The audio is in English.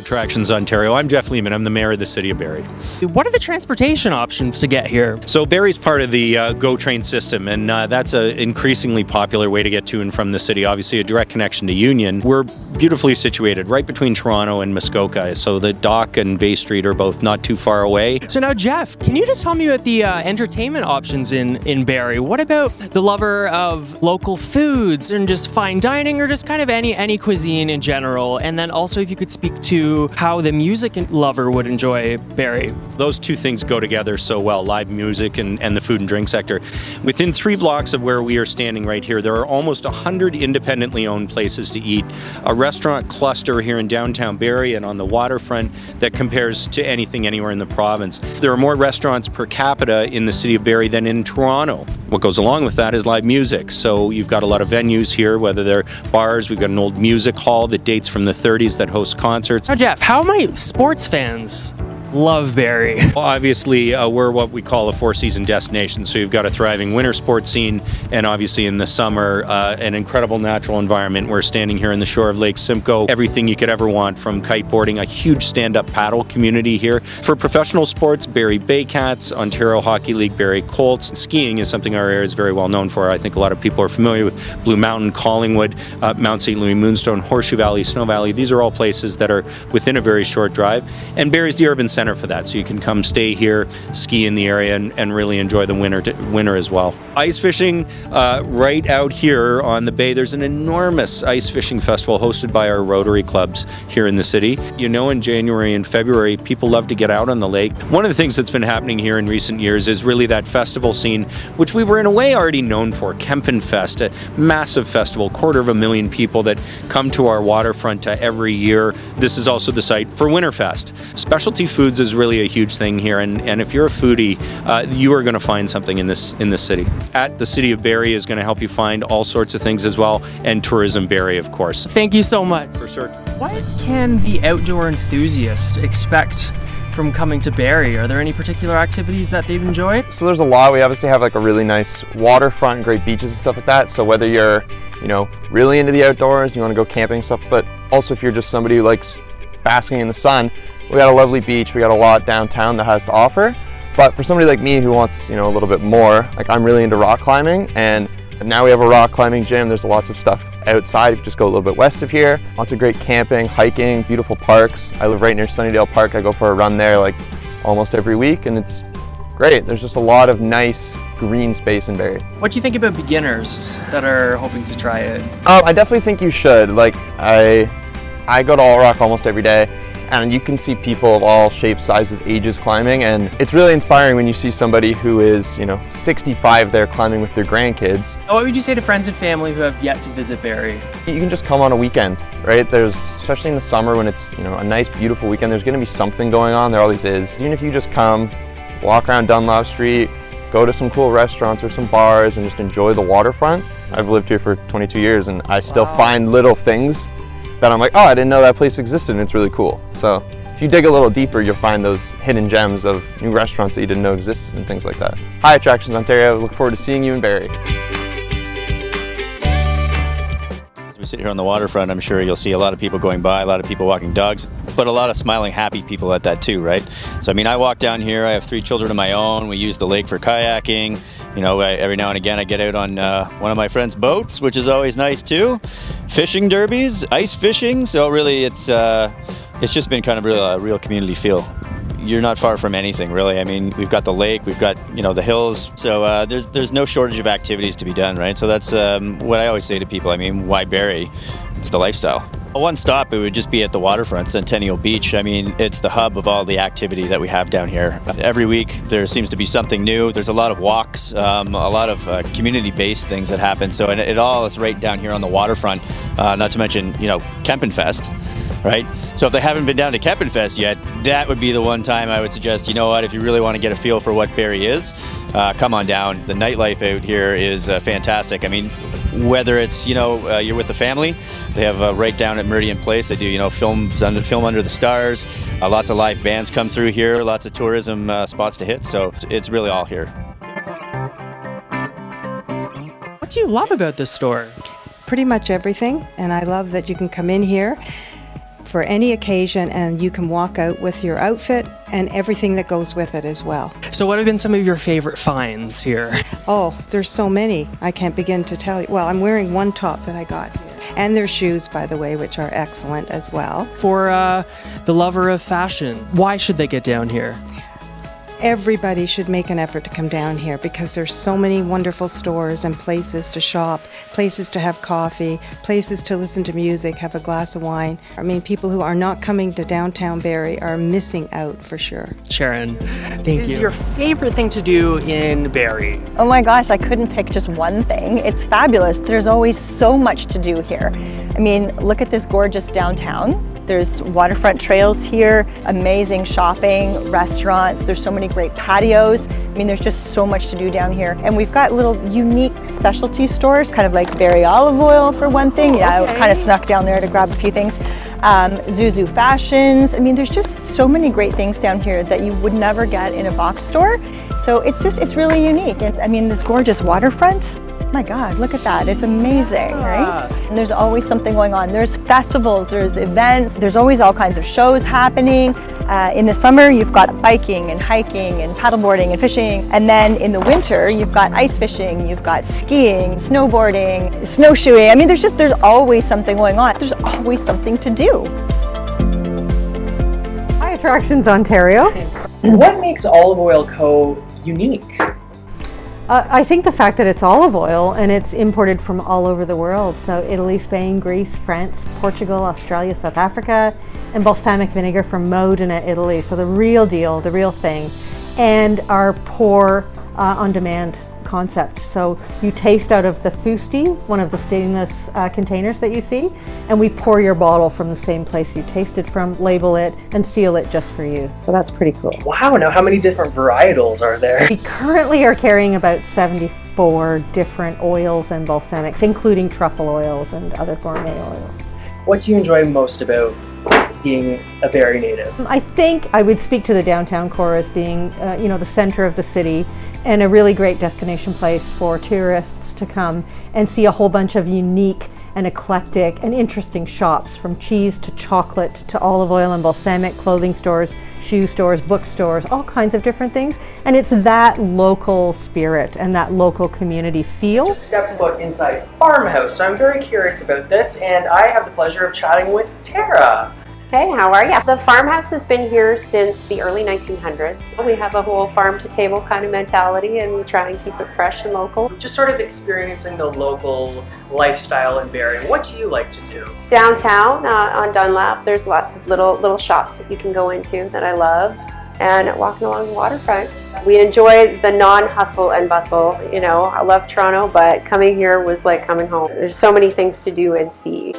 Attractions Ontario. I'm Jeff Lehman. I'm the mayor of the city of Barrie. What are the transportation options to get here? So Barrie's part of the GO train system, and that's an increasingly popular way to get to and from the city. Obviously, a direct connection to Union. We're beautifully situated right between Toronto and Muskoka, so the dock and Bay Street are both not too far away. So now, Jeff, can you just tell me about the entertainment options in Barrie? What about the lover of local foods and just fine dining, or just kind of any cuisine in general? And then also, if you could speak to how the music lover would enjoy Barrie. Those two things go together so well, live music and the food and drink sector. Within 3 blocks of where we are standing right here, there are almost 100 independently owned places to eat. A restaurant cluster here in downtown Barrie and on the waterfront that compares to anything anywhere in the province. There are more restaurants per capita in the city of Barrie than in Toronto. What goes along with that is live music. So you've got a lot of venues here, whether they're bars. We've got an old music hall that dates from the 30s that hosts concerts. Now, Jeff, how might sports fans love Barrie? Well, obviously, we're what we call a four-season destination, so you've got a thriving winter sports scene, and obviously in the summer, an incredible natural environment. We're standing here in the shore of Lake Simcoe. Everything you could ever want, from kiteboarding, a huge stand-up paddle community here. For professional sports, Barrie Baycats, Ontario Hockey League, Barrie Colts. Skiing is something our area is very well known for. I think a lot of people are familiar with Blue Mountain, Collingwood, Mount St. Louis, Moonstone, Horseshoe Valley, Snow Valley. These are all places that are within a very short drive, and Barrie's the urban center for that, so you can come stay here, ski in the area, and really enjoy the winter as well. Ice fishing right out here on the bay. There's an enormous ice fishing festival hosted by our Rotary clubs here in the city. You know, in January and February, people love to get out on the lake. One of the things that's been happening here in recent years is really that festival scene, which we were in a way already known for. Kempenfest, a massive festival, 250,000 people that come to our waterfront every year. This is also the site for Winterfest. Specialty foods is really a huge thing here, and if you're a foodie, you are going to find something in this city. At the City of Barrie is going to help you find all sorts of things as well, and Tourism Barrie, of course. Thank you so much. For sure. What can the outdoor enthusiast expect from coming to Barrie? Are there any particular activities that they've enjoyed? So there's a lot. We obviously have like a really nice waterfront, great beaches and stuff like that. So whether you're, really into the outdoors, you want to go camping and stuff, but also if you're just somebody who likes basking in the sun, we got a lovely beach. We got a lot downtown that has to offer. But for somebody like me who wants, a little bit more, like I'm really into rock climbing, and now we have a rock climbing gym. There's lots of stuff outside. You just go a little bit west of here. Lots of great camping, hiking, beautiful parks. I live right near Sunnydale Park. I go for a run there like almost every week, and it's great. There's just a lot of nice green space in Barrie. What do you think about beginners that are hoping to try it? I definitely think you should. Like I go to All Rock almost every day, and you can see people of all shapes, sizes, ages climbing, and it's really inspiring when you see somebody who is, 65 there climbing with their grandkids. What would you say to friends and family who have yet to visit Barrie? You can just come on a weekend, right? There's, especially in the summer when it's, a nice, beautiful weekend, there's going to be something going on. There always is. Even if you just come, walk around Dunlop Street, go to some cool restaurants or some bars and just enjoy the waterfront. I've lived here for 22 years and I still find little things that I'm like, oh, I didn't know that place existed, and it's really cool. So if you dig a little deeper, you'll find those hidden gems of new restaurants that you didn't know existed and things like that. Hi, Attractions Ontario. Look forward to seeing you in Barrie. As we sit here on the waterfront, I'm sure you'll see a lot of people going by, a lot of people walking dogs, but a lot of smiling, happy people at that too, right? So, I walk down here. I have 3 children of my own. We use the lake for kayaking. Every now and again I get out on one of my friends' boats, which is always nice too. Fishing derbies, ice fishing. So really it's just been kind of a real community feel. You're not far from anything, really. We've got the lake, we've got, the hills. So there's no shortage of activities to be done, right? So that's what I always say to people. Why Barrie? It's the lifestyle. One stop, it would just be at the waterfront, Centennial Beach. It's the hub of all the activity that we have down here. Every week there seems to be something new. There's a lot of walks, a lot of community-based things that happen. So it all is right down here on the waterfront, not to mention, Kempenfest. Right? So if they haven't been down to Kempenfest yet, that would be the one time I would suggest, if you really want to get a feel for what Barrie is, come on down. The nightlife out here is fantastic. Whether it's, you're with the family, they have right down at Meridian Place, they do, film under the stars. Lots of live bands come through here, lots of tourism spots to hit, so it's really all here. What do you love about this store? Pretty much everything, and I love that you can come in here for any occasion, and you can walk out with your outfit and everything that goes with it as well. So what have been some of your favorite finds here? Oh, there's so many. I can't begin to tell you. Well, I'm wearing one top that I got here. And their shoes, by the way, which are excellent as well. For the lover of fashion, why should they get down here? Everybody should make an effort to come down here because there's so many wonderful stores and places to shop, places to have coffee, places to listen to music, have a glass of wine. I mean, people who are not coming to downtown Barrie are missing out for sure. Sharon, thank you. What is your favorite thing to do in Barrie? Oh my gosh, I couldn't pick just one thing. It's fabulous. There's always so much to do here. I mean, look at this gorgeous downtown. There's waterfront trails here, amazing shopping, restaurants. There's so many great patios. I mean, there's just so much to do down here. And we've got little unique specialty stores, kind of like Barrie olive oil for one thing. Yeah, I kind of snuck down there to grab a few things. Zuzu Fashions. I mean, there's just so many great things down here that you would never get in a box store. So it's really unique. And I mean, this gorgeous waterfront. My God, look at that. It's amazing, right? And there's always something going on. There's festivals, there's events, there's always all kinds of shows happening. In the summer, you've got biking and hiking and paddleboarding and fishing. And then in the winter, you've got ice fishing, you've got skiing, snowboarding, snowshoeing. I mean, there's always something going on. There's always something to do. Hi, Attractions Ontario. What makes Olive Oil Co. unique? I think the fact that it's olive oil and it's imported from all over the world. So Italy, Spain, Greece, France, Portugal, Australia, South Africa, and balsamic vinegar from Modena, Italy. So the real deal, the real thing. And our pour on demand concept. So you taste out of the fusti, one of the stainless containers that you see, and we pour your bottle from the same place you tasted from, label it, and seal it just for you. So that's pretty cool. Wow, now how many different varietals are there? We currently are carrying about 74 different oils and balsamics, including truffle oils and other gourmet oils. What do you enjoy most about being a Barrie native? I think I would speak to the downtown core as being, the center of the city and a really great destination place for tourists to come and see a whole bunch of unique and eclectic and interesting shops, from cheese to chocolate to olive oil and balsamic, clothing stores, shoe stores, bookstores, all kinds of different things. And it's that local spirit and that local community feel. Just stepped foot inside Farmhouse, so I'm very curious about this, and I have the pleasure of chatting with Tara. Hey, how are you? The farmhouse has been here since the early 1900s. We have a whole farm to table kind of mentality, and we try and keep it fresh and local. Just sort of experiencing the local lifestyle in Barrie. What do you like to do? Downtown on Dunlap, there's lots of little shops that you can go into that I love. And walking along the waterfront. We enjoy the non-hustle and bustle. You know, I love Toronto, but coming here was like coming home. There's so many things to do and see.